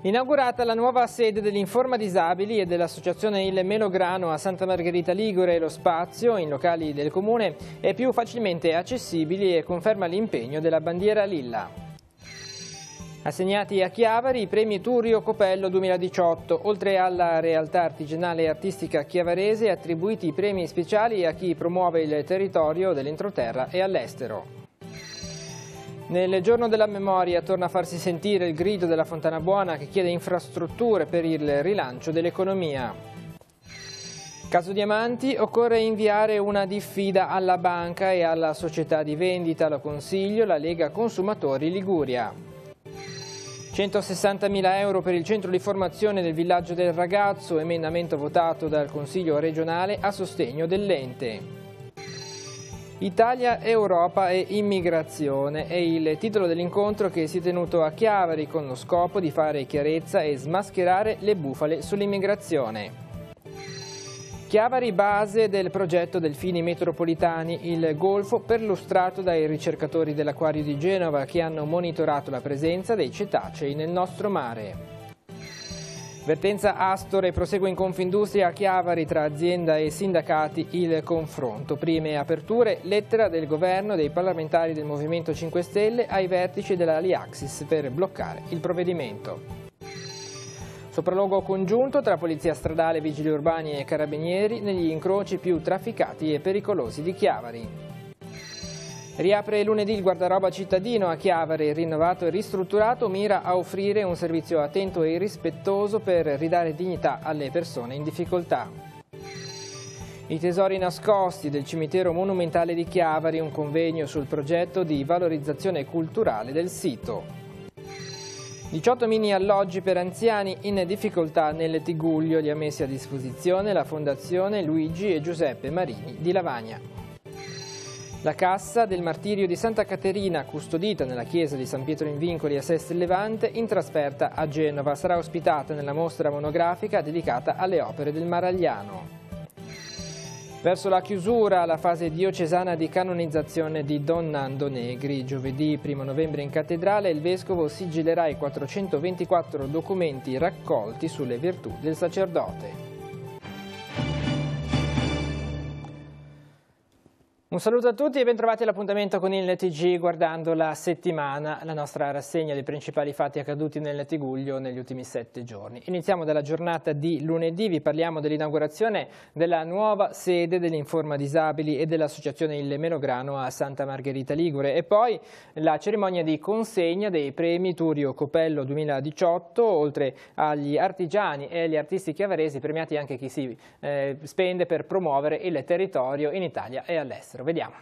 Inaugurata la nuova sede dell'Informa Disabili e dell'Associazione Il Melograno a Santa Margherita Ligure, lo spazio in locali del Comune è più facilmente accessibile e conferma l'impegno della bandiera lilla. Assegnati a Chiavari i premi Turio Copello 2018, oltre alla realtà artigianale e artistica chiavarese, attribuiti i premi speciali a chi promuove il territorio dell'entroterra e all'estero. Nel giorno della memoria torna a farsi sentire il grido della Fontana Buona che chiede infrastrutture per il rilancio dell'economia. Caso Diamanti, occorre inviare una diffida alla banca e alla società di vendita, lo consiglio la Lega Consumatori Liguria. 160.000 euro per il centro di formazione del villaggio del ragazzo, emendamento votato dal Consiglio regionale a sostegno dell'ente. Italia, Europa e immigrazione è il titolo dell'incontro che si è tenuto a Chiavari con lo scopo di fare chiarezza e smascherare le bufale sull'immigrazione. Chiavari, base del progetto Delfini Metropolitani, il golfo perlustrato dai ricercatori dell'Acquario di Genova che hanno monitorato la presenza dei cetacei nel nostro mare. Vertenza Astore, prosegue in Confindustria a Chiavari tra azienda e sindacati il confronto. Prime aperture, lettera del governo e dei parlamentari del Movimento 5 Stelle ai vertici della Liaxis per bloccare il provvedimento. Sopralluogo congiunto tra Polizia Stradale, Vigili Urbani e Carabinieri negli incroci più trafficati e pericolosi di Chiavari. Riapre lunedì il guardaroba cittadino a Chiavari, rinnovato e ristrutturato, mira a offrire un servizio attento e rispettoso per ridare dignità alle persone in difficoltà. I tesori nascosti del cimitero monumentale di Chiavari, un convegno sul progetto di valorizzazione culturale del sito. 18 mini alloggi per anziani in difficoltà nel Tigullio, li ha messi a disposizione la Fondazione Luigi e Giuseppe Marini di Lavagna. La Cassa del Martirio di Santa Caterina, custodita nella chiesa di San Pietro in Vincoli a Sestri Levante, in trasferta a Genova, sarà ospitata nella mostra monografica dedicata alle opere del Maragliano. Verso la chiusura, la fase diocesana di canonizzazione di Don Nando Negri. Giovedì 1 novembre in cattedrale il vescovo sigillerà i 424 documenti raccolti sulle virtù del sacerdote. Un saluto a tutti e bentrovati all'appuntamento con il TG guardando la settimana, la nostra rassegna dei principali fatti accaduti nel Tigullio negli ultimi 7 giorni. Iniziamo dalla giornata di lunedì, vi parliamo dell'inaugurazione della nuova sede dell'Informa Disabili e dell'Associazione Il Melograno a Santa Margherita Ligure e poi la cerimonia di consegna dei premi Turio Copello 2018, oltre agli artigiani e agli artisti chiavaresi, premiati anche chi si spende per promuovere il territorio in Italia e all'estero. Vediamo.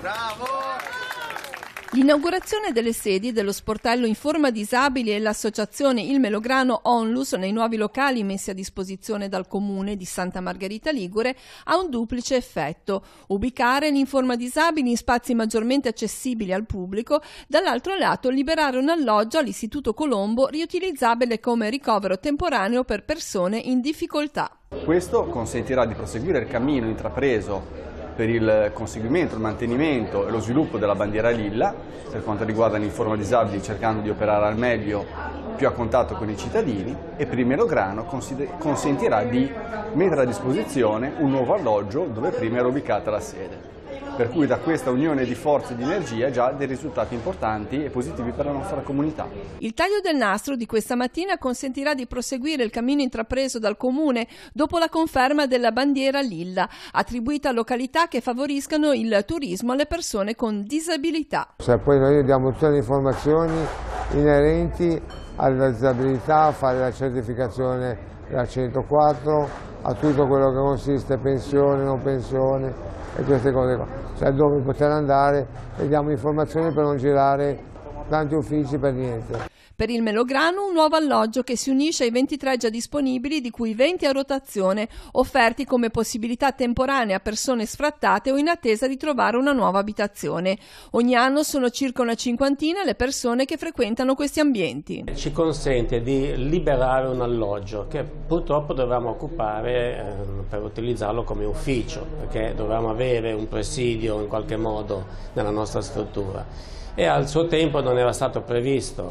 Bravo! L'inaugurazione delle sedi dello sportello Informa Disabili e l'associazione Il Melograno Onlus nei nuovi locali messi a disposizione dal comune di Santa Margherita Ligure ha un duplice effetto: ubicare l'Informa Disabili in spazi maggiormente accessibili al pubblico, dall'altro lato liberare un alloggio all'Istituto Colombo riutilizzabile come ricovero temporaneo per persone in difficoltà. Questo consentirà di proseguire il cammino intrapreso per il conseguimento, il mantenimento e lo sviluppo della bandiera lilla per quanto riguarda l'Informa Disabili, cercando di operare al meglio più a contatto con i cittadini, e per il Melograno consentirà di mettere a disposizione un nuovo alloggio dove prima era ubicata la sede. Per cui da questa unione di forze e di energia già dei risultati importanti e positivi per la nostra comunità. Il taglio del nastro di questa mattina consentirà di proseguire il cammino intrapreso dal Comune dopo la conferma della bandiera lilla, attribuita a località che favoriscano il turismo alle persone con disabilità. Poi noi diamo tutte le informazioni inerenti alla disabilità, a fare la certificazione della 104, a tutto quello che consiste pensione, non pensione e queste cose qua, cioè dove poter andare e diamo informazioni per non girare tanti uffici per niente. Per il Melograno un nuovo alloggio che si unisce ai 23 già disponibili, di cui 20 a rotazione, offerti come possibilità temporanea a persone sfrattate o in attesa di trovare una nuova abitazione. Ogni anno sono circa una cinquantina le persone che frequentano questi ambienti. Ci consente di liberare un alloggio che purtroppo dovevamo occupare per utilizzarlo come ufficio, perché dovevamo avere un presidio in qualche modo nella nostra struttura. e al suo tempo non era stato previsto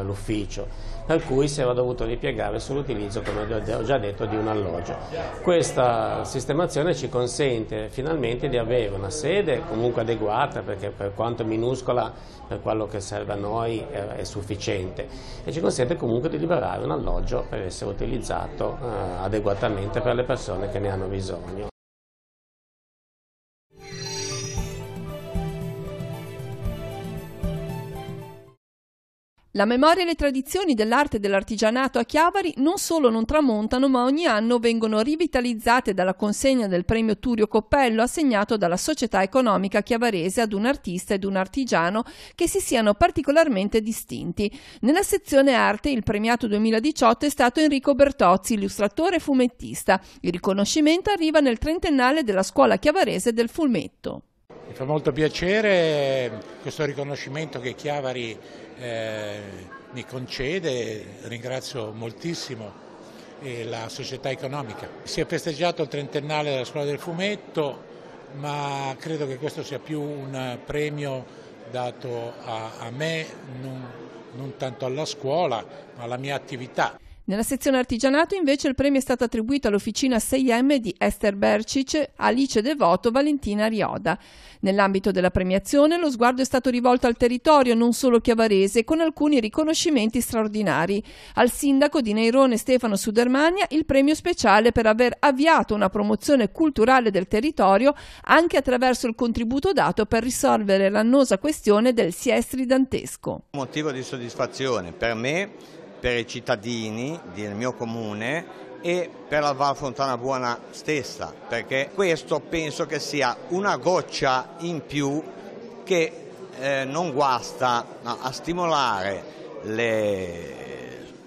l'ufficio, per cui si era dovuto ripiegare sull'utilizzo, come ho già detto, di un alloggio. Questa sistemazione ci consente finalmente di avere una sede comunque adeguata, perché per quanto minuscola per quello che serve a noi è sufficiente, e ci consente comunque di liberare un alloggio per essere utilizzato adeguatamente per le persone che ne hanno bisogno. La memoria e le tradizioni dell'arte e dell'artigianato a Chiavari non solo non tramontano, ma ogni anno vengono rivitalizzate dalla consegna del premio Turio Coppello assegnato dalla Società Economica Chiavarese ad un artista ed un artigiano che si siano particolarmente distinti. Nella sezione arte il premiato 2018 è stato Enrico Bertozzi, illustratore e fumettista. Il riconoscimento arriva nel trentennale della Scuola Chiavarese del Fumetto. Mi fa molto piacere questo riconoscimento che Chiavari mi concede, ringrazio moltissimo la società economica. Si è festeggiato il trentennale della Scuola del Fumetto, ma credo che questo sia più un premio dato a me, non tanto alla scuola, ma alla mia attività. Nella sezione artigianato invece il premio è stato attribuito all'Officina 6M di Esther Bercic, Alice Devoto, Valentina Rioda. Nell'ambito della premiazione lo sguardo è stato rivolto al territorio, non solo chiavarese, con alcuni riconoscimenti straordinari. Al sindaco di Neirone Stefano Sudermania il premio speciale per aver avviato una promozione culturale del territorio anche attraverso il contributo dato per risolvere l'annosa questione del Siestri dantesco. Motivo di soddisfazione per me, per i cittadini del mio comune e per la Val Fontana Buona stessa, perché questo penso che sia una goccia in più che non guasta a stimolare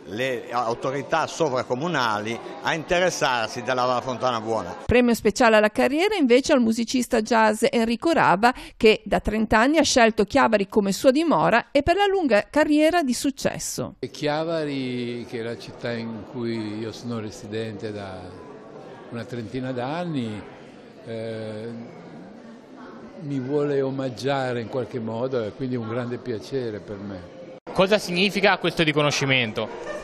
le autorità sovracomunali a interessarsi della Val Fontana Buona. Premio speciale alla carriera invece al musicista jazz Enrico Rava, che da 30 anni ha scelto Chiavari come sua dimora e per la lunga carriera di successo. Chiavari, che è la città in cui io sono residente da una trentina d'anni, mi vuole omaggiare in qualche modo e quindi è un grande piacere per me. Cosa significa questo riconoscimento?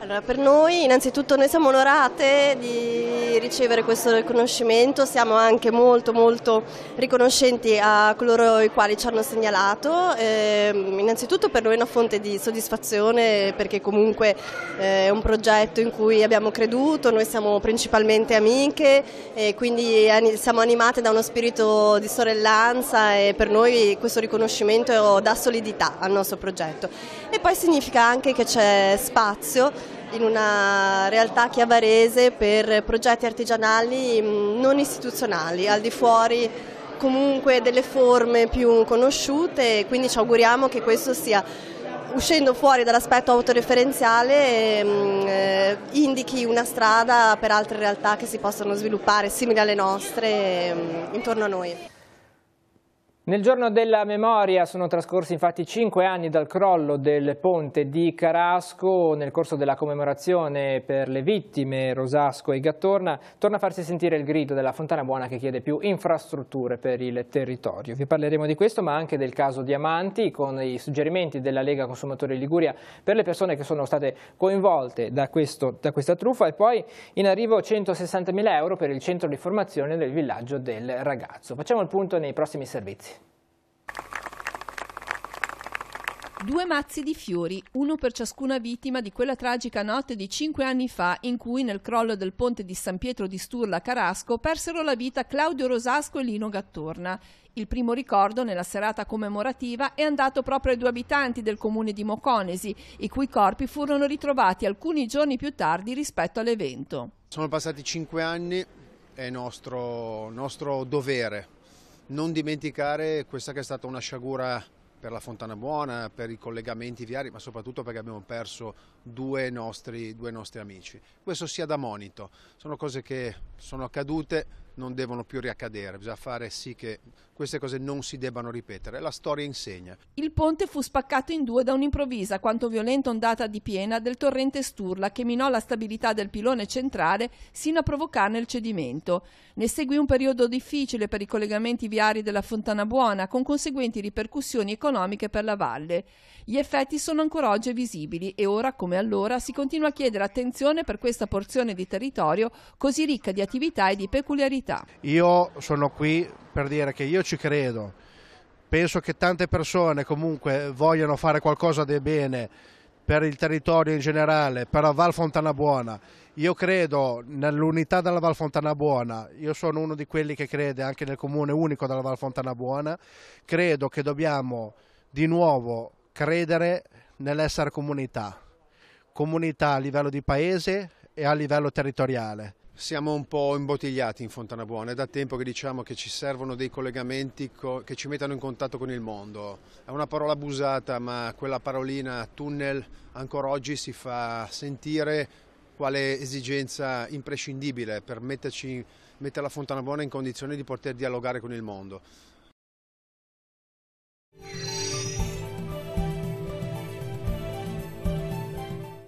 Allora, per noi innanzitutto noi siamo onorate di ricevere questo riconoscimento, siamo anche molto riconoscenti a coloro i quali ci hanno segnalato, innanzitutto per noi è una fonte di soddisfazione perché comunque è un progetto in cui abbiamo creduto, noi siamo principalmente amiche e quindi siamo animate da uno spirito di sorellanza e per noi questo riconoscimento dà solidità al nostro progetto e poi significa anche che c'è spazio in una realtà chiavarese per progetti artigianali non istituzionali, al di fuori comunque delle forme più conosciute, quindi ci auguriamo che questo sia, uscendo fuori dall'aspetto autoreferenziale, indichi una strada per altre realtà che si possano sviluppare simili alle nostre intorno a noi. Nel giorno della memoria sono trascorsi infatti 5 anni dal crollo del ponte di Carasco. Nel corso della commemorazione per le vittime Rosasco e Gattorna torna a farsi sentire il grido della Fontana Buona che chiede più infrastrutture per il territorio. Vi parleremo di questo ma anche del caso Diamanti con i suggerimenti della Lega Consumatori Liguria per le persone che sono state coinvolte da questa truffa e poi in arrivo 160.000 euro per il centro di formazione del villaggio del ragazzo. Facciamo il punto nei prossimi servizi. 2 mazzi di fiori, uno per ciascuna vittima di quella tragica notte di 5 anni fa in cui nel crollo del ponte di San Pietro di Sturla a Carasco persero la vita Claudio Rosasco e Lino Gattorna. Il primo ricordo nella serata commemorativa è andato proprio ai 2 abitanti del comune di Moconesi, i cui corpi furono ritrovati alcuni giorni più tardi rispetto all'evento. Sono passati 5 anni, è nostro dovere non dimenticare questa che è stata una sciagura per la Fontana Buona, per i collegamenti viari, ma soprattutto perché abbiamo perso due nostri amici. Questo sia da monito, sono cose che sono accadute, non devono più riaccadere, bisogna fare sì che queste cose non si debbano ripetere, la storia insegna. Il ponte fu spaccato in due da un'improvvisa quanto violenta ondata di piena del torrente Sturla che minò la stabilità del pilone centrale sino a provocarne il cedimento. Ne seguì un periodo difficile per i collegamenti viari della Fontanabuona con conseguenti ripercussioni economiche per la valle. Gli effetti sono ancora oggi visibili e ora come allora si continua a chiedere attenzione per questa porzione di territorio così ricca di attività e di peculiarità. Io sono qui per dire che io ci credo, penso che tante persone comunque vogliono fare qualcosa di bene per il territorio in generale, per la Val Fontanabuona. Io credo nell'unità della Val Fontanabuona, io sono uno di quelli che crede anche nel comune unico della Val Fontanabuona, credo che dobbiamo di nuovo credere nell'essere comunità a livello di paese e a livello territoriale. Siamo un po' imbottigliati in Fontanabuona, è da tempo che diciamo che ci servono dei collegamenti che ci mettano in contatto con il mondo. È una parola abusata, ma quella parolina tunnel ancora oggi si fa sentire quale esigenza imprescindibile per mettere la Fontanabuona in condizione di poter dialogare con il mondo.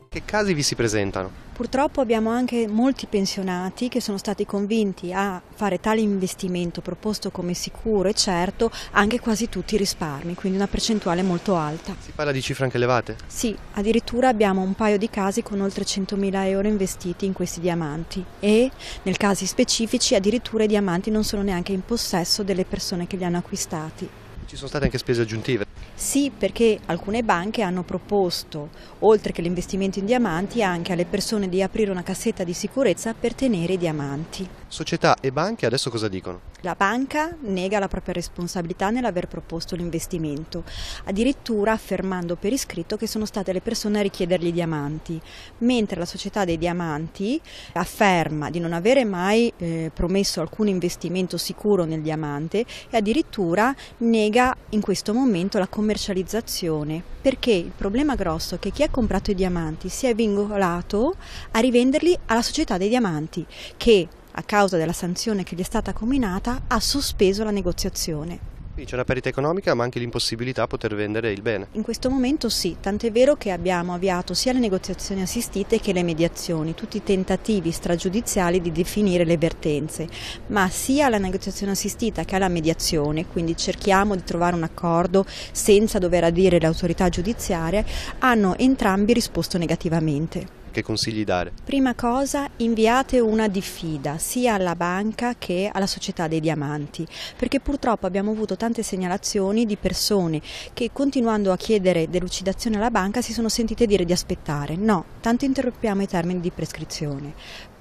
Che casi vi si presentano? Purtroppo abbiamo anche molti pensionati che sono stati convinti a fare tale investimento proposto come sicuro e certo, anche quasi tutti risparmi, quindi una percentuale molto alta. Si parla di cifre anche elevate? Sì, addirittura abbiamo un paio di casi con oltre 100.000 euro investiti in questi diamanti e nel casi specifici addirittura i diamanti non sono neanche in possesso delle persone che li hanno acquistati. Ci sono state anche spese aggiuntive? Sì, perché alcune banche hanno proposto, oltre che l'investimento in diamanti, anche alle persone di aprire una cassetta di sicurezza per tenere i diamanti. Società e banche adesso cosa dicono? La banca nega la propria responsabilità nell'aver proposto l'investimento, addirittura affermando per iscritto che sono state le persone a richiedergli i diamanti, mentre la società dei diamanti afferma di non avere mai promesso alcun investimento sicuro nel diamante e addirittura nega in questo momento la commercializzazione, perché il problema grosso è che chi ha comprato i diamanti si è vincolato a rivenderli alla società dei diamanti, che a causa della sanzione che gli è stata comminata ha sospeso la negoziazione. Quindi c'è una perdita economica ma anche l'impossibilità a poter vendere il bene. In questo momento sì, tant'è vero che abbiamo avviato sia le negoziazioni assistite che le mediazioni, tutti i tentativi stragiudiziali di definire le vertenze, ma sia alla negoziazione assistita che alla mediazione, quindi cerchiamo di trovare un accordo senza dover adire le autorità giudiziarie, hanno entrambi risposto negativamente. Che consigli dare? Prima cosa, inviate una diffida sia alla banca che alla società dei diamanti, perché purtroppo abbiamo avuto tante segnalazioni di persone che continuando a chiedere delucidazione alla banca si sono sentite dire di aspettare. No, tanto interrompiamo i termini di prescrizione.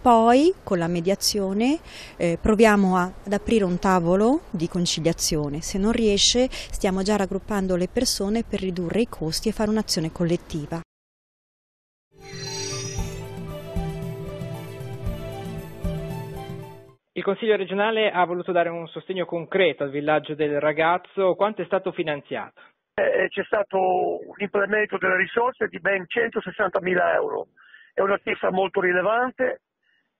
Poi con la mediazione proviamo ad aprire un tavolo di conciliazione, se non riesce stiamo già raggruppando le persone per ridurre i costi e fare un'azione collettiva. Il Consiglio regionale ha voluto dare un sostegno concreto al villaggio del ragazzo. Quanto è stato finanziato? C'è stato un implemento delle risorse di ben 160.000 euro. È una cifra molto rilevante.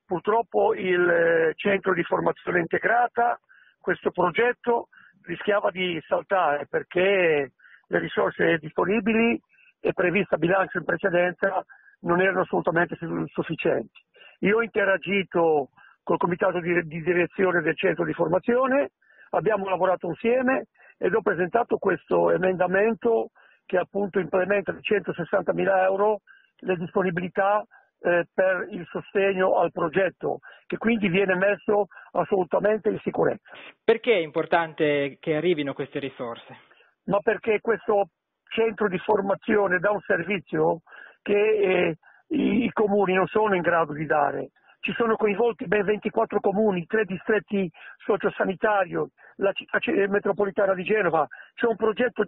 Purtroppo il centro di formazione integrata, questo progetto, rischiava di saltare perché le risorse disponibili e prevista a bilancio in precedenza non erano assolutamente sufficienti. Io ho interagito col comitato di direzione del centro di formazione, abbiamo lavorato insieme ed ho presentato questo emendamento che appunto implementa di 160.000 euro le disponibilità per il sostegno al progetto, che quindi viene messo assolutamente in sicurezza. Perché è importante che arrivino queste risorse? Ma perché questo centro di formazione dà un servizio che i comuni non sono in grado di dare. Ci sono coinvolti ben 24 comuni, 3 distretti sociosanitari, la città metropolitana di Genova. C'è un progetto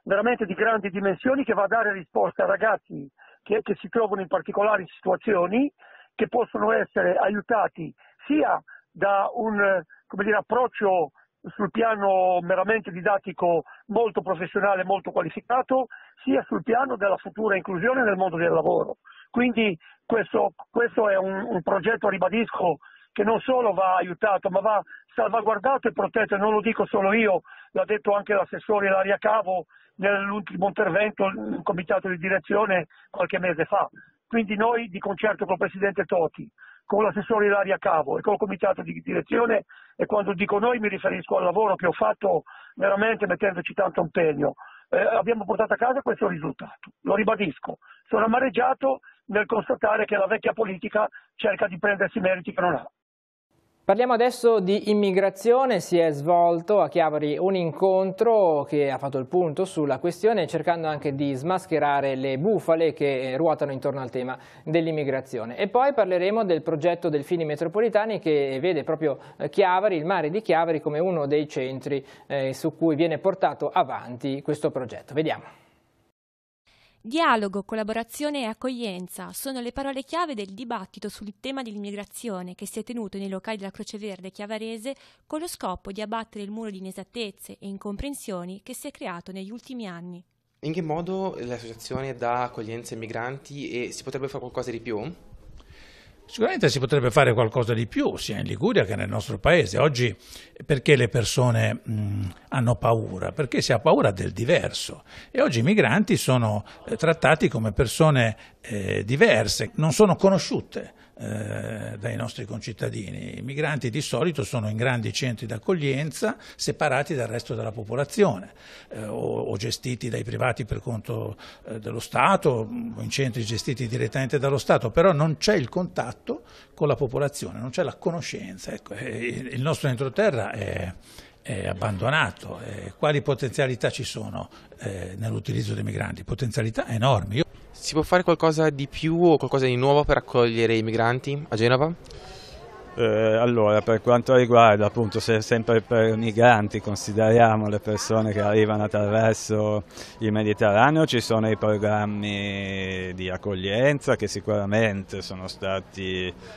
veramente di grandi dimensioni che va a dare risposta a ragazzi che si trovano in particolari situazioni, che possono essere aiutati sia da un approccio sul piano meramente didattico molto professionale, molto qualificato, sia sul piano della futura inclusione nel mondo del lavoro. Quindi questo è un progetto, ribadisco, che non solo va aiutato ma va salvaguardato e protetto, e non lo dico solo io, l'ha detto anche l'assessore Ilaria Cavo nell'ultimo intervento in comitato di direzione qualche mese fa. Quindi noi di concerto con il Presidente Toti, con l'assessore Ilaria Cavo e con il comitato di direzione, e quando dico noi mi riferisco al lavoro che ho fatto veramente mettendoci tanto impegno, abbiamo portato a casa questo risultato. Lo ribadisco, sono amareggiato nel constatare che la vecchia politica cerca di prendersi meriti che non ha. Parliamo adesso di immigrazione. Si è svolto a Chiavari un incontro che ha fatto il punto sulla questione, cercando anche di smascherare le bufale che ruotano intorno al tema dell'immigrazione. E poi parleremo del progetto Delfini Metropolitani, che vede proprio Chiavari, il mare di Chiavari, come uno dei centri su cui viene portato avanti questo progetto. Vediamo. Dialogo, collaborazione e accoglienza sono le parole chiave del dibattito sul tema dell'immigrazione che si è tenuto nei locali della Croce Verde chiavarese con lo scopo di abbattere il muro di inesattezze e incomprensioni che si è creato negli ultimi anni. In che modo l'associazione dà accoglienza ai migranti e si potrebbe fare qualcosa di più? Sicuramente si potrebbe fare qualcosa di più, sia in Liguria che nel nostro paese. Oggi perché le persone hanno paura? Perché si ha paura del diverso, e oggi i migranti sono trattati come persone diverse, non sono conosciute dai nostri concittadini. I migranti di solito sono in grandi centri d'accoglienza separati dal resto della popolazione o gestiti dai privati per conto dello Stato, o in centri gestiti direttamente dallo Stato, però non c'è il contatto con la popolazione, non c'è la conoscenza. Ecco, il nostro entroterra è abbandonato. Quali potenzialità ci sono nell'utilizzo dei migranti? Potenzialità enormi. Si può fare qualcosa di più o qualcosa di nuovo per accogliere i migranti a Genova? Allora, per quanto riguarda appunto sempre per migranti, consideriamo le persone che arrivano attraverso il Mediterraneo, ci sono i programmi di accoglienza che sicuramente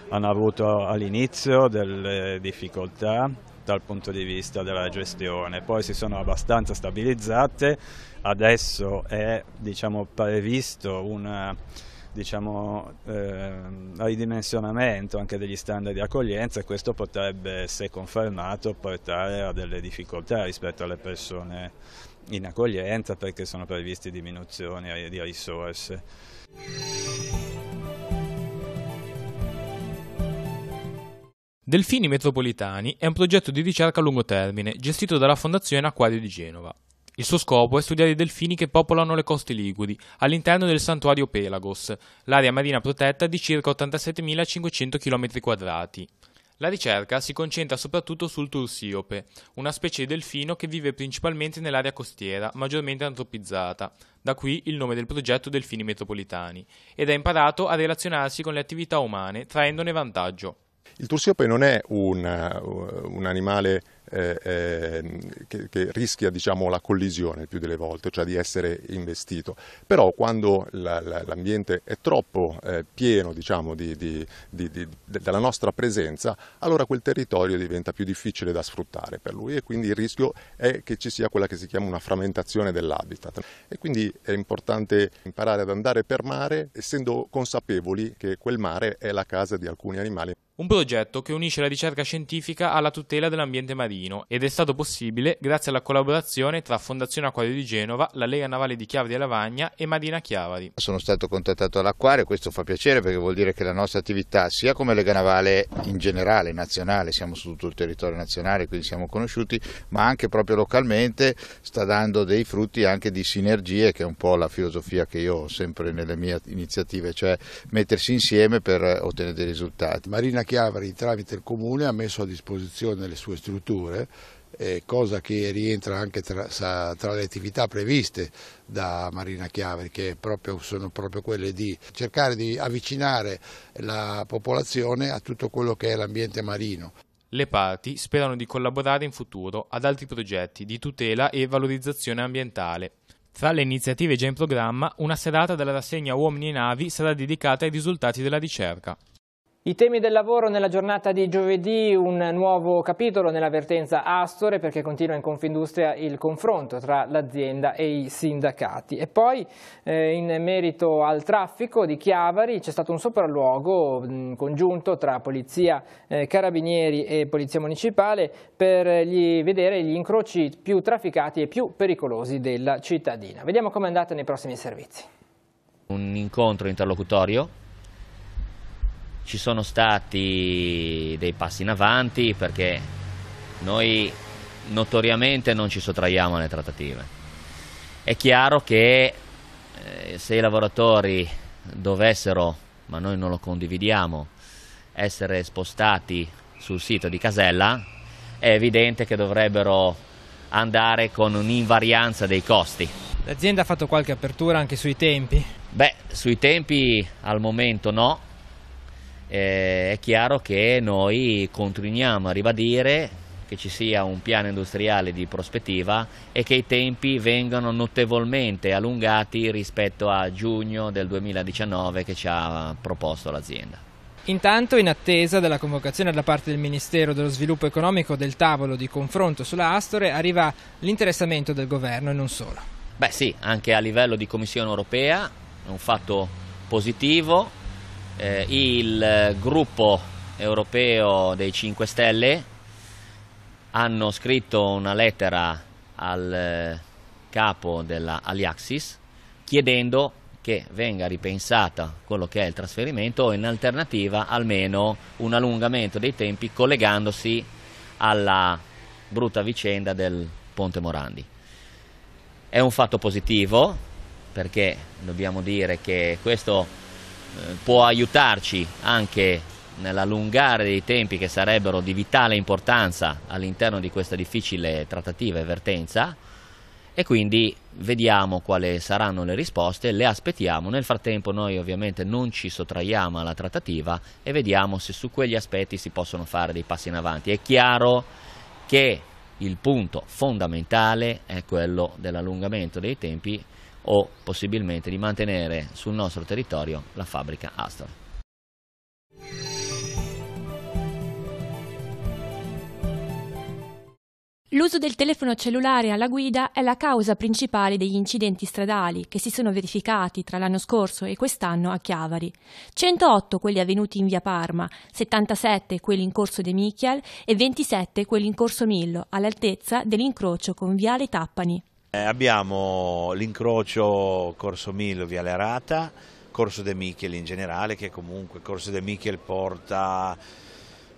hanno avuto all'inizio delle difficoltà dal punto di vista della gestione, poi si sono abbastanza stabilizzate. Adesso è previsto un ridimensionamento anche degli standard di accoglienza, e questo potrebbe, se confermato, portare a delle difficoltà rispetto alle persone in accoglienza, perché sono previste diminuzioni di risorse. Delfini Metropolitani è un progetto di ricerca a lungo termine gestito dalla Fondazione Acquario di Genova. Il suo scopo è studiare i delfini che popolano le coste liguri all'interno del santuario Pelagos, l'area marina protetta di circa 87.500 km². La ricerca si concentra soprattutto sul tursiope, una specie di delfino che vive principalmente nell'area costiera, maggiormente antropizzata, da qui il nome del progetto Delfini Metropolitani, ed ha imparato a relazionarsi con le attività umane traendone vantaggio. Il tursiope non è un animale che rischia la collisione il più delle volte, cioè di essere investito, però quando l'ambiente è troppo pieno della nostra presenza, allora quel territorio diventa più difficile da sfruttare per lui, e quindi il rischio è che ci sia quella che si chiama una frammentazione dell'habitat, e quindi è importante imparare ad andare per mare essendo consapevoli che quel mare è la casa di alcuni animali. Un progetto che unisce la ricerca scientifica alla tutela dell'ambiente marino, ed è stato possibile grazie alla collaborazione tra Fondazione Acquario di Genova, la Lega Navale di Chiavari e Lavagna e Marina Chiavari. Sono stato contattato all'Acquario, questo fa piacere perché vuol dire che la nostra attività, sia come Lega Navale in generale, nazionale, siamo su tutto il territorio nazionale, quindi siamo conosciuti, ma anche proprio localmente sta dando dei frutti anche di sinergie, che è un po' la filosofia che io ho sempre nelle mie iniziative, cioè mettersi insieme per ottenere dei risultati. Marina Chiavari, tramite il Comune, ha messo a disposizione le sue strutture, cosa che rientra anche tra le attività previste da Marina Chiavari, che sono proprio quelle di cercare di avvicinare la popolazione a tutto quello che è l'ambiente marino. Le parti sperano di collaborare in futuro ad altri progetti di tutela e valorizzazione ambientale. Tra le iniziative già in programma, una serata della rassegna Uomini e Navi sarà dedicata ai risultati della ricerca. I temi del lavoro nella giornata di giovedì, un nuovo capitolo nella vertenza Astore, perché continua in Confindustria il confronto tra l'azienda e i sindacati. E poi in merito al traffico di Chiavari c'è stato un sopralluogo congiunto tra Polizia, Carabinieri e Polizia Municipale per vedere gli incroci più trafficati e più pericolosi della cittadina. Vediamo com'è andata nei prossimi servizi. Un incontro interlocutorio. Ci sono stati dei passi in avanti perché noi notoriamente non ci sottraiamo alle trattative. È chiaro che se i lavoratori dovessero, ma noi non lo condividiamo, essere spostati sul sito di Casella, è evidente che dovrebbero andare con un'invarianza dei costi. L'azienda ha fatto qualche apertura anche sui tempi? Beh, sui tempi al momento no. È chiaro che noi continuiamo a ribadire che ci sia un piano industriale di prospettiva e che i tempi vengano notevolmente allungati rispetto a giugno del 2019 che ci ha proposto l'azienda. Intanto, in attesa della convocazione da parte del Ministero dello Sviluppo Economico del tavolo di confronto sulla Astore, arriva l'interessamento del governo e non solo. Beh sì, anche a livello di Commissione Europea è un fatto positivo. Il gruppo europeo dei 5 Stelle hanno scritto una lettera al capo della Aliaxis chiedendo che venga ripensata quello che è il trasferimento o in alternativa almeno un allungamento dei tempi collegandosi alla brutta vicenda del Ponte Morandi. È un fatto positivo perché dobbiamo dire che questo può aiutarci anche nell'allungare dei tempi che sarebbero di vitale importanza all'interno di questa difficile trattativa e vertenza, e quindi vediamo quali saranno le risposte, le aspettiamo. Nel frattempo noi ovviamente non ci sottraiamo alla trattativa e vediamo se su quegli aspetti si possono fare dei passi in avanti. È chiaro che il punto fondamentale è quello dell'allungamento dei tempi o possibilmente di mantenere sul nostro territorio la fabbrica Astore. L'uso del telefono cellulare alla guida è la causa principale degli incidenti stradali che si sono verificati tra l'anno scorso e quest'anno a Chiavari. 108 quelli avvenuti in via Parma, 77 quelli in corso De Michiel e 27 quelli in corso Millo, all'altezza dell'incrocio con viale Tappani. Abbiamo l'incrocio corso Millo, viale Arata, corso De Michiel in generale, che comunque corso De Michiel porta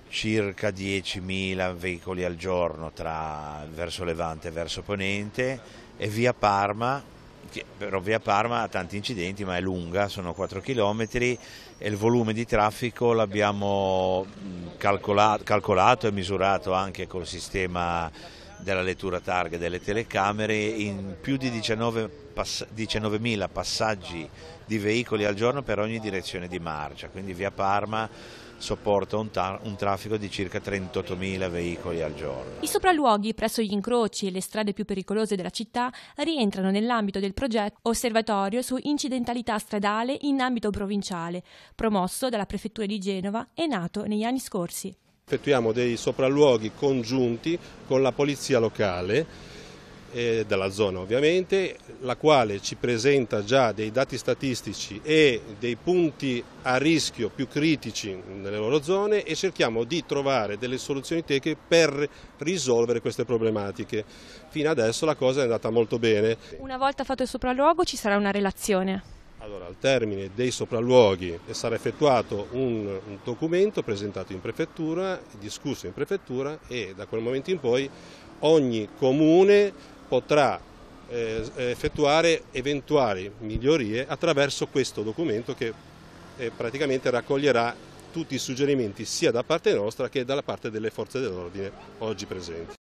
circa 10.000 veicoli al giorno tra verso Levante e verso Ponente, e via Parma, che però via Parma ha tanti incidenti ma è lunga, sono 4 km e il volume di traffico l'abbiamo calcolato e misurato anche col sistema della lettura targa delle telecamere in più di 19.000 passaggi di veicoli al giorno per ogni direzione di marcia, quindi via Parma sopporta un traffico di circa 38.000 veicoli al giorno. I sopralluoghi presso gli incroci e le strade più pericolose della città rientrano nell'ambito del progetto Osservatorio su incidentalità stradale in ambito provinciale, promosso dalla Prefettura di Genova e nato negli anni scorsi. Effettuiamo dei sopralluoghi congiunti con la polizia locale della zona ovviamente, la quale ci presenta già dei dati statistici e dei punti a rischio più critici nelle loro zone e cerchiamo di trovare delle soluzioni tecniche per risolvere queste problematiche. Fino adesso la cosa è andata molto bene. Una volta fatto il sopralluogo ci sarà una relazione. Allora, al termine dei sopralluoghi sarà effettuato un documento presentato in prefettura, discusso in prefettura, e da quel momento in poi ogni comune potrà effettuare eventuali migliorie attraverso questo documento che praticamente raccoglierà tutti i suggerimenti sia da parte nostra che dalla parte delle forze dell'ordine oggi presenti.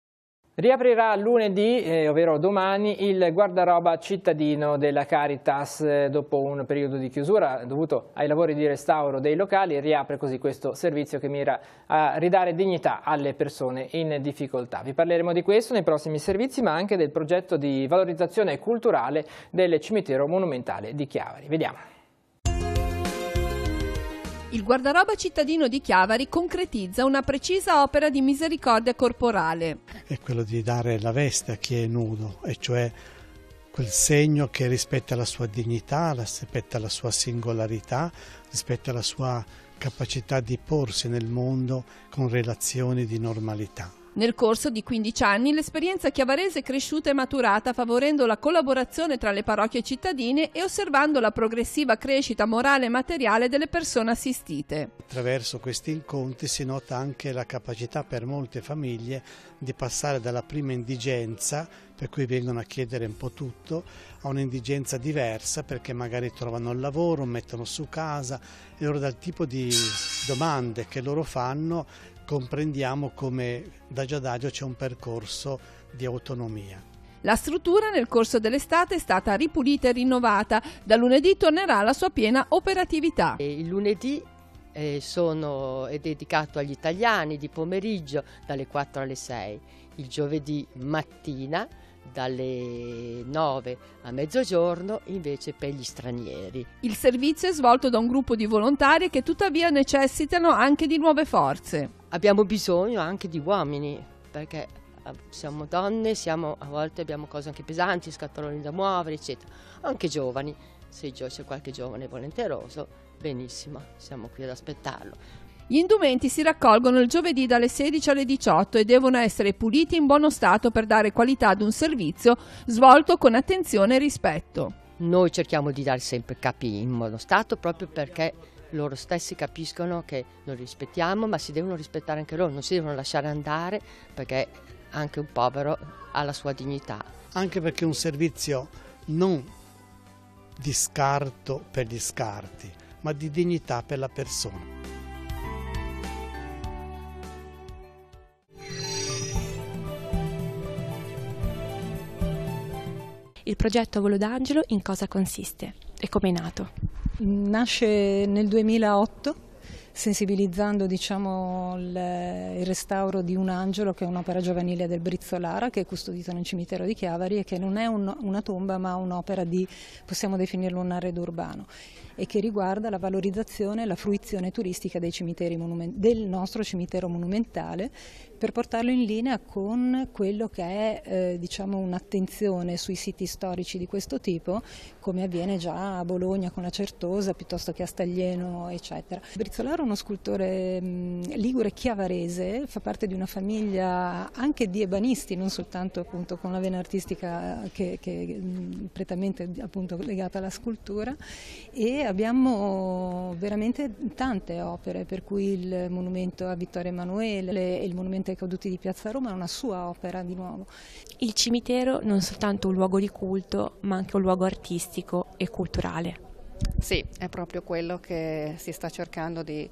Riaprirà lunedì, ovvero domani, il guardaroba cittadino della Caritas. Dopo un periodo di chiusura dovuto ai lavori di restauro dei locali, riapre così questo servizio che mira a ridare dignità alle persone in difficoltà. Vi parleremo di questo nei prossimi servizi, ma anche del progetto di valorizzazione culturale del cimitero monumentale di Chiavari. Vediamo. Il guardaroba cittadino di Chiavari concretizza una precisa opera di misericordia corporale. È quello di dare la veste a chi è nudo, e cioè quel segno che rispetta la sua dignità, rispetta la sua singolarità, rispetta la sua capacità di porsi nel mondo con relazioni di normalità. Nel corso di 15 anni l'esperienza chiavarese è cresciuta e maturata, favorendo la collaborazione tra le parrocchie cittadine e osservando la progressiva crescita morale e materiale delle persone assistite. Attraverso questi incontri si nota anche la capacità per molte famiglie di passare dalla prima indigenza, per cui vengono a chiedere un po' tutto, a un'indigenza diversa, perché magari trovano il lavoro, mettono su casa, e ora dal tipo di domande che loro fanno comprendiamo come Adagio Adagio c'è un percorso di autonomia. La struttura nel corso dell'estate è stata ripulita e rinnovata. Da lunedì tornerà alla sua piena operatività. Il lunedì è dedicato agli italiani di pomeriggio dalle 4 alle 6, il giovedì mattina dalle 9 a mezzogiorno invece per gli stranieri. Il servizio è svolto da un gruppo di volontari che tuttavia necessitano anche di nuove forze. Abbiamo bisogno anche di uomini, perché siamo donne, a volte abbiamo cose anche pesanti, scatoloni da muovere, eccetera. Anche giovani, se c'è qualche giovane volenteroso, benissimo, siamo qui ad aspettarlo. Gli indumenti si raccolgono il giovedì dalle 16 alle 18 e devono essere puliti in buono stato per dare qualità ad un servizio svolto con attenzione e rispetto. Noi cerchiamo di dare sempre capi in buono stato proprio perché loro stessi capiscono che noi rispettiamo, ma si devono rispettare anche loro, non si devono lasciare andare, perché anche un povero ha la sua dignità. Anche perché è un servizio non di scarto per gli scarti, ma di dignità per la persona. Il progetto Volo d'Angelo in cosa consiste e come è nato? Nasce nel 2008 sensibilizzando il restauro di un angelo, che è un'opera giovanile del Brizzolara, che è custodito nel cimitero di Chiavari e che non è una tomba ma un'opera possiamo definirlo un arredo urbano, e che riguarda la valorizzazione e la fruizione turistica del nostro cimitero monumentale, per portarlo in linea con quello che è un'attenzione sui siti storici di questo tipo, come avviene già a Bologna con la Certosa, piuttosto che a Staglieno, eccetera. Brizzolara è uno scultore ligure chiavarese, fa parte di una famiglia anche di ebanisti, non soltanto appunto con la vena artistica che è prettamente appunto legata alla scultura, e abbiamo veramente tante opere, per cui il monumento a Vittorio Emanuele e il monumento ai caduti di Piazza Roma è una sua opera di nuovo. Il cimitero non soltanto un luogo di culto, ma anche un luogo artistico e culturale. Sì, è proprio quello che si sta cercando di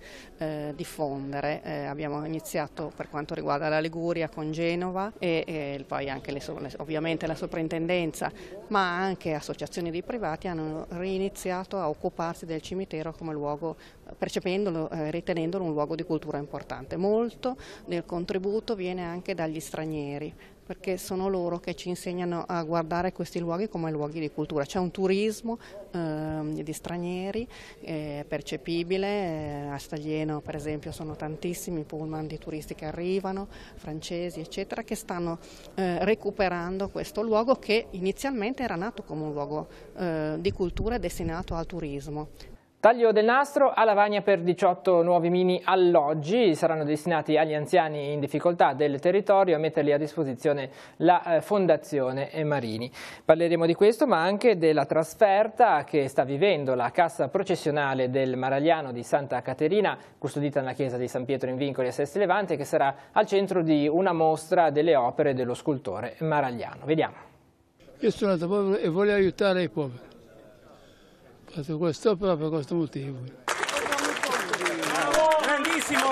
diffondere. Abbiamo iniziato per quanto riguarda la Liguria con Genova e poi anche ovviamente la soprintendenza, ma anche associazioni di privati hanno riniziato a occuparsi del cimitero come luogo, percependolo, ritenendolo un luogo di cultura importante. Molto del contributo viene anche dagli stranieri, perché sono loro che ci insegnano a guardare questi luoghi come luoghi di cultura. C'è un turismo di stranieri percepibile, a Staglieno per esempio sono tantissimi pullman di turisti che arrivano, francesi eccetera, che stanno recuperando questo luogo che inizialmente era nato come un luogo di cultura destinato al turismo. Taglio del nastro a Lavagna per 18 nuovi mini alloggi, saranno destinati agli anziani in difficoltà del territorio, a metterli a disposizione la Fondazione Marini. Parleremo di questo, ma anche della trasferta che sta vivendo la cassa processionale del Maragliano di Santa Caterina, custodita nella chiesa di San Pietro in Vincoli a Sesti Levante, che sarà al centro di una mostra delle opere dello scultore Maragliano. Vediamo. Io sono nato povero e voglio aiutare i poveri. Ho fatto quest'opera per questo motivo. Grandissimo!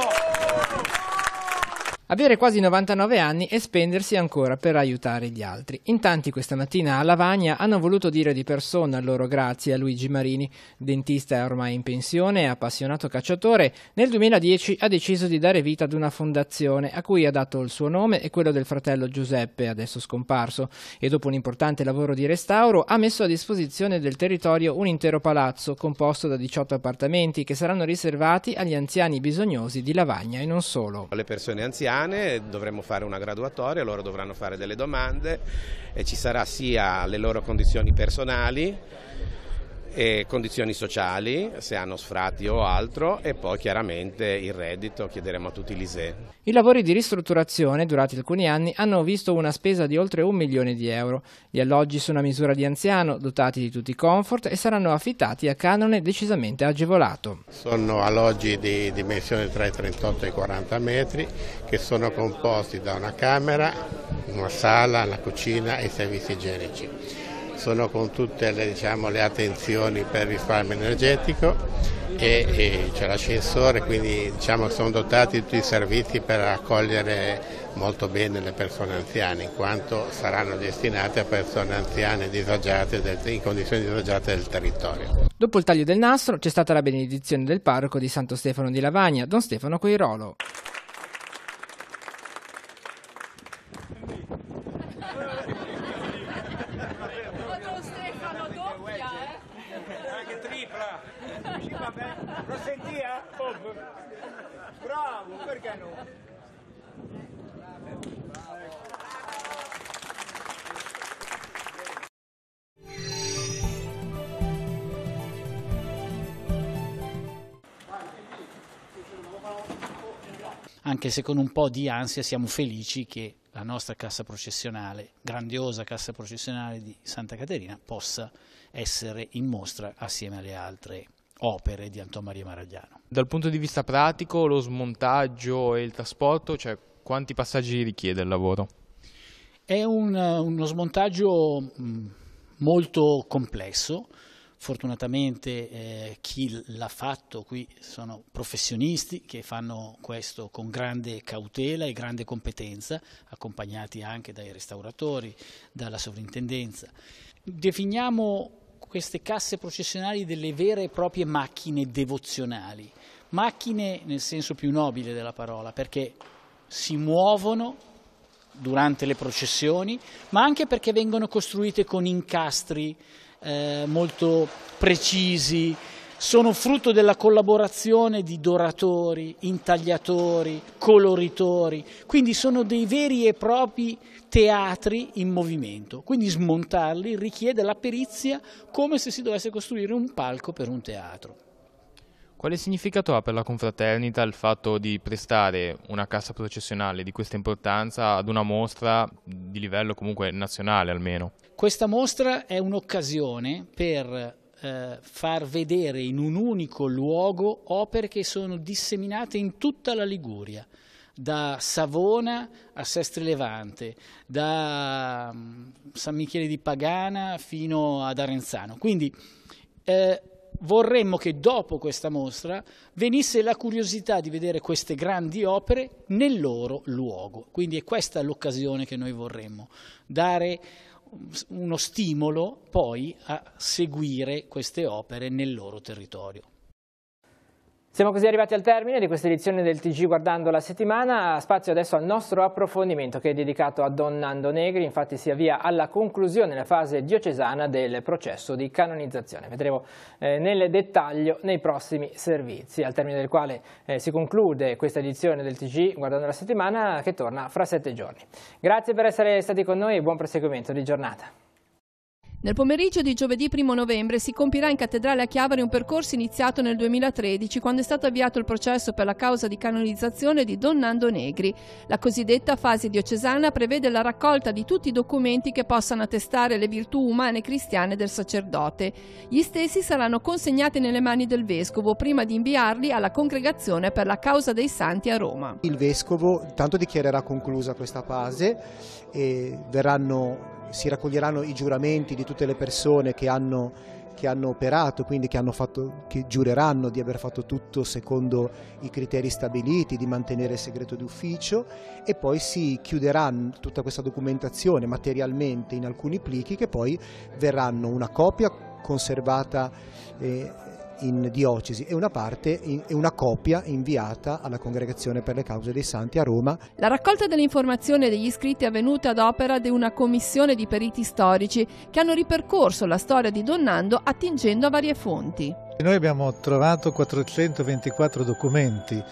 Avere quasi 99 anni e spendersi ancora per aiutare gli altri. In tanti questa mattina a Lavagna hanno voluto dire di persona il loro grazie a Luigi Marini, dentista ormai in pensione e appassionato cacciatore. Nel 2010 ha deciso di dare vita ad una fondazione a cui ha dato il suo nome e quello del fratello Giuseppe, adesso scomparso, e dopo un importante lavoro di restauro ha messo a disposizione del territorio un intero palazzo composto da 18 appartamenti che saranno riservati agli anziani bisognosi di Lavagna e non solo. Le persone anziane dovremo fare una graduatoria, loro dovranno fare delle domande e ci sarà sia le loro condizioni personali e condizioni sociali, se hanno sfratti o altro, e poi chiaramente il reddito, chiederemo a tutti l'ISEE. I lavori di ristrutturazione durati alcuni anni hanno visto una spesa di oltre 1 milione di euro. Gli alloggi sono a misura di anziano, dotati di tutti i comfort e saranno affittati a canone decisamente agevolato. Sono alloggi di dimensione tra i 38 e i 40 metri che sono composti da una camera, una sala, la cucina e i servizi igienici. Sono con tutte le attenzioni per il risparmio energetico e c'è l'ascensore, quindi sono dotati di tutti i servizi per accogliere molto bene le persone anziane, in quanto saranno destinate a persone anziane disagiate in condizioni disagiate del territorio. Dopo il taglio del nastro c'è stata la benedizione del parroco di Santo Stefano di Lavagna, Don Stefano Queirolo. Lo sentia? Bravo, perché no? Anche se con un po' di ansia siamo felici che la nostra cassa processionale, grandiosa cassa processionale di Santa Caterina, possa essere in mostra assieme alle altre opere di Anton Maria Maragliano. Dal punto di vista pratico, lo smontaggio e il trasporto, cioè quanti passaggi richiede il lavoro? È uno smontaggio molto complesso. Fortunatamente chi l'ha fatto qui sono professionisti che fanno questo con grande cautela e grande competenza, accompagnati anche dai restauratori, dalla sovrintendenza. Definiamo queste casse processionali delle vere e proprie macchine devozionali, macchine nel senso più nobile della parola, perché si muovono durante le processioni, ma anche perché vengono costruite con incastri molto precisi, sono frutto della collaborazione di doratori, intagliatori, coloritori, quindi sono dei veri e propri teatri in movimento, quindi smontarli richiede la perizia come se si dovesse costruire un palco per un teatro. Quale significato ha per la confraternita il fatto di prestare una cassa processionale di questa importanza ad una mostra di livello comunque nazionale almeno? Questa mostra è un'occasione per far vedere in un unico luogo opere che sono disseminate in tutta la Liguria, da Savona a Sestri Levante, da San Michele di Pagana fino ad Arenzano. Quindi vorremmo che dopo questa mostra venisse la curiosità di vedere queste grandi opere nel loro luogo. Quindi è questa l'occasione che noi vorremmo, dare uno stimolo poi a seguire queste opere nel loro territorio. Siamo così arrivati al termine di questa edizione del TG Guardando la Settimana. Spazio adesso al nostro approfondimento che è dedicato a Don Nando Negri. Infatti si avvia alla conclusione la fase diocesana del processo di canonizzazione. Vedremo nel dettaglio nei prossimi servizi, al termine del quale si conclude questa edizione del TG Guardando la Settimana che torna fra 7 giorni. Grazie per essere stati con noi e buon proseguimento di giornata. Nel pomeriggio di giovedì 1 novembre si compirà in cattedrale a Chiavari un percorso iniziato nel 2013 quando è stato avviato il processo per la causa di canonizzazione di Don Nando Negri. La cosiddetta fase diocesana prevede la raccolta di tutti i documenti che possano attestare le virtù umane cristiane del sacerdote. Gli stessi saranno consegnati nelle mani del vescovo prima di inviarli alla Congregazione per la causa dei santi a Roma. Il vescovo tanto dichiarerà conclusa questa fase e si raccoglieranno i giuramenti di tutte le persone che hanno che hanno operato, quindi che giureranno di aver fatto tutto secondo i criteri stabiliti, di mantenere il segreto d'ufficio, e poi si chiuderà tutta questa documentazione materialmente in alcuni plichi che poi verranno una copia conservata in diocesi e una copia inviata alla Congregazione per le Cause dei Santi a Roma. La raccolta delle informazioni degli iscritti è avvenuta ad opera di una commissione di periti storici che hanno ripercorso la storia di Don Nando attingendo a varie fonti. Noi abbiamo trovato 424 documenti,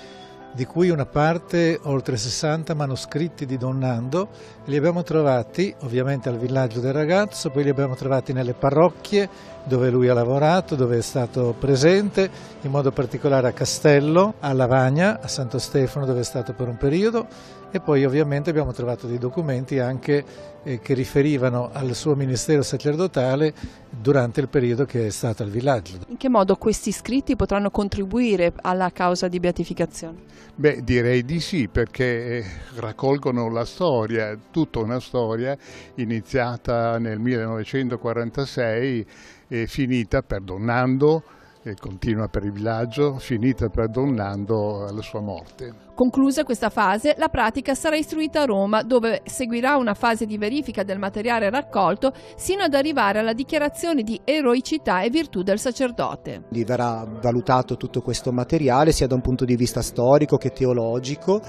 di cui una parte, oltre 60 manoscritti di Don Nando. Li abbiamo trovati ovviamente al villaggio del ragazzo, poi li abbiamo trovati nelle parrocchie dove lui ha lavorato, dove è stato presente, in modo particolare a Castello, a Lavagna, a Santo Stefano dove è stato per un periodo, e poi ovviamente abbiamo trovato dei documenti anche che riferivano al suo ministero sacerdotale durante il periodo che è stato al villaggio. In che modo questi scritti potranno contribuire alla causa di beatificazione? Beh, direi di sì, perché raccolgono la storia, tutta una storia iniziata nel 1946 e finita per Don Nando, e continua per il villaggio, finita per Don Nando alla sua morte. Conclusa questa fase, la pratica sarà istruita a Roma, dove seguirà una fase di verifica del materiale raccolto sino ad arrivare alla dichiarazione di eroicità e virtù del sacerdote. Verrà valutato tutto questo materiale sia da un punto di vista storico che teologico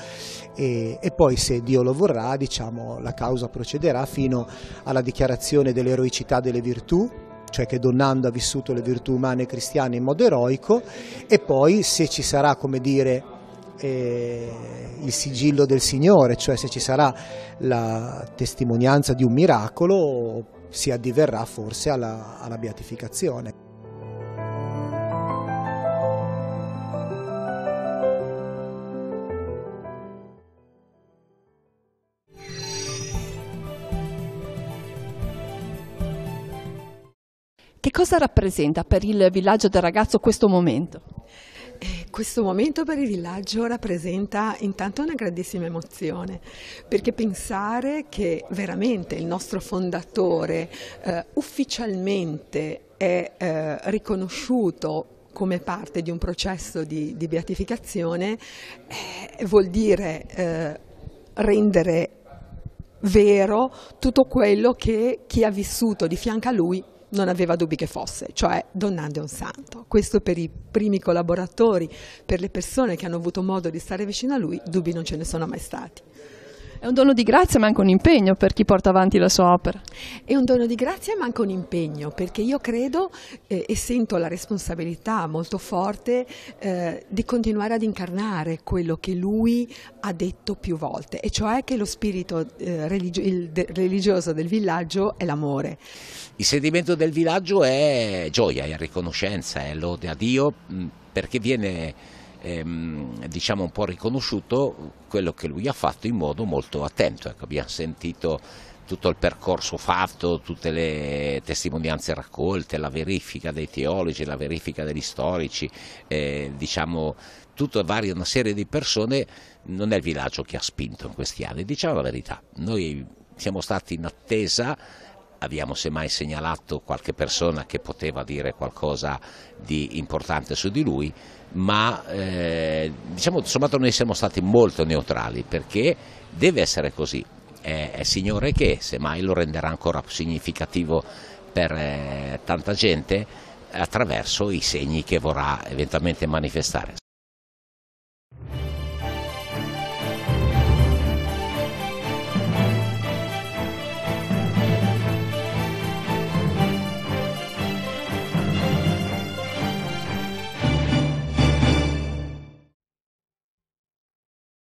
e poi, se Dio lo vorrà, la causa procederà fino alla dichiarazione dell'eroicità delle virtù, cioè che Don Nando ha vissuto le virtù umane cristiane in modo eroico, e poi se ci sarà, il sigillo del Signore, cioè se ci sarà la testimonianza di un miracolo, si addiverrà forse alla beatificazione. Che cosa rappresenta per il villaggio del ragazzo questo momento? Questo momento per il villaggio rappresenta intanto una grandissima emozione, perché pensare che veramente il nostro fondatore ufficialmente è riconosciuto come parte di un processo di beatificazione vuol dire rendere vero tutto quello che chi ha vissuto di fianco a lui non aveva dubbi che fosse, cioè Don Nando è un santo. Questo per i primi collaboratori, per le persone che hanno avuto modo di stare vicino a lui, dubbi non ce ne sono mai stati. È un dono di grazia ma anche un impegno per chi porta avanti la sua opera. È un dono di grazia ma anche un impegno, perché io credo e sento la responsabilità molto forte di continuare ad incarnare quello che lui ha detto più volte, e cioè che lo spirito religioso del villaggio è l'amore. Il sentimento del villaggio è gioia, è riconoscenza, è lode a Dio, perché viene un po' riconosciuto quello che lui ha fatto in modo molto attento. Ecco, abbiamo sentito tutto il percorso fatto, tutte le testimonianze raccolte, la verifica dei teologi, la verifica degli storici, una serie di persone. Non è il villaggio che ha spinto in questi anni, diciamo la verità. Noi siamo stati in attesa, abbiamo semmai segnalato qualche persona che poteva dire qualcosa di importante su di lui, ma sommato noi siamo stati molto neutrali, perché deve essere così. È il Signore che semmai lo renderà ancora più significativo per tanta gente attraverso i segni che vorrà eventualmente manifestare.